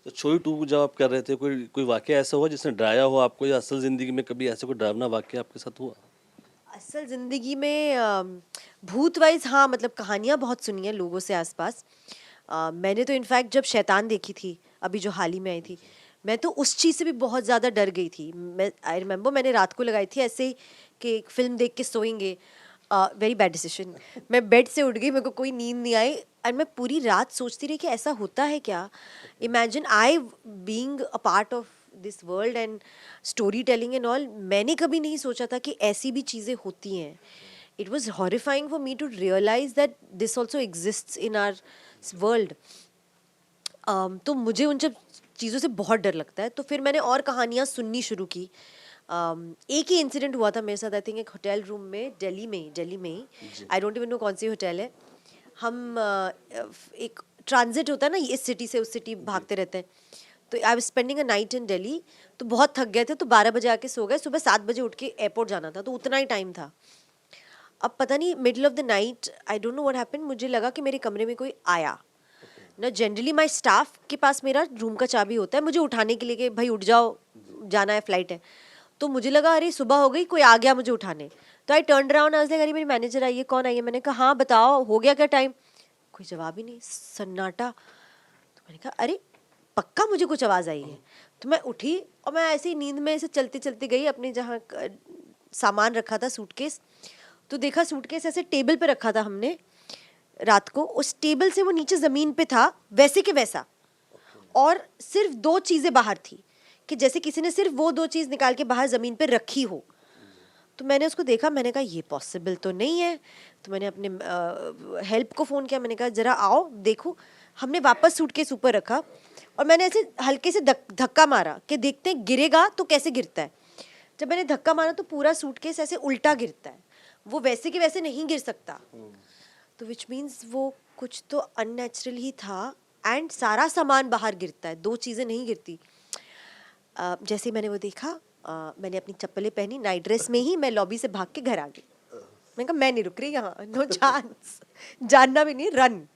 तो छोरी 2 जब आप कर रहे थे, कोई कोई वाक़या ऐसा हुआ जिसने डराया हो आपको, या असल ज़िंदगी में कभी ऐसा कोई डरावना वाक़या आपके साथ हुआ? असल ज़िंदगी में भूत वाइज़ हाँ, मतलब कहानियाँ बहुत सुनी हैं लोगों से आस-पास। मैंने तो इनफैक्ट जब शैतान देखी थी, अभी जो हाल ही में आई थी, मैं तो उस चीज़ से भी बहुत ज़्यादा डर गई थी। मैं आई रिमेंबर मैंने रात को लगाई थी ऐसे ही कि एक फ़िल्म देख के सोएँगे। Very bad decision. मैं बेड से उठ गई, मेरे को कोई नींद नहीं आई और मैं पूरी रात सोचती रही कि ऐसा होता है क्या? Imagine I being a part of this world and story telling and all, मैंने कभी नहीं सोचा था कि ऐसी भी चीज़ें होती हैं। It was horrifying for me to realise that this also exists in our world. तो मुझे उन सब चीज़ों से बहुत डर लगता है, तो फिर मैंने और कहानियाँ सुननी शुरू की। एक ही इंसिडेंट हुआ था मेरे साथ, आई थिंक एक होटल रूम में, दिल्ली में ही जी। आई डोंट इवन नो कौन सी होटल है। हम एक ट्रांजिट होता है ना, इस सिटी से उस सिटी जी। भागते रहते हैं। तो I was spending a night in Delhi. तो बहुत थक गए थे, तो 12 बजे आके सो गए, सुबह 7 बजे उठ के एयरपोर्ट जाना था, तो उतना ही टाइम था। अब पता नहीं middle of the night I don't know what happened, मुझे लगा कि मेरे कमरे में कोई आया ओके। ना। जनरली माई स्टाफ के पास मेरा रूम का चाबी होता है मुझे उठाने के लिए कि भाई उठ जाओ, जी। जाना है, फ्लाइट है। तो मुझे लगा अरे सुबह हो गई, कोई आ गया मुझे उठाने। तो I turn around, I was like अरे मेरी मैनेजर आई है, कौन आई है? मैंने कहा हाँ बताओ, हो गया क्या टाइम? कोई जवाब ही नहीं, सन्नाटा। तो मैंने कहा अरे पक्का मुझे कुछ आवाज़ आई है। तो मैं उठी और मैं ऐसे ही नींद में ऐसे चलते चलते गई अपने जहाँ सामान रखा था, सूटकेस। तो देखा सूटकेस ऐसे टेबल पे रखा था हमने रात को, उस टेबल से वो नीचे ज़मीन पे था वैसे के वैसा। और सिर्फ दो चीज़ें बाहर थी, कि जैसे किसी ने सिर्फ वो दो चीज़ निकाल के बाहर ज़मीन पे रखी हो। तो मैंने उसको देखा, मैंने कहा ये पॉसिबल तो नहीं है। तो मैंने अपने हेल्प को फ़ोन किया, मैंने कहा ज़रा आओ देखो। हमने वापस सूटकेस ऊपर रखा और मैंने ऐसे हल्के से धक्का मारा कि देखते हैं गिरेगा तो कैसे गिरता है। जब मैंने धक्का मारा तो पूरा सूटकेस ऐसे उल्टा गिरता है, वो वैसे के वैसे नहीं गिर सकता। तो विच मीन्स वो कुछ तो अननेचुरल ही था। एंड सारा सामान बाहर गिरता है, दो चीज़ें नहीं गिरती। जैसे ही मैंने वो देखा, मैंने अपनी चप्पलें पहनी, नाइट ड्रेस में ही मैं लॉबी से भाग के घर आ गई। मैंने कहा मैं नहीं रुक रही यहाँ, नो चांस, जानना भी नहीं, रन।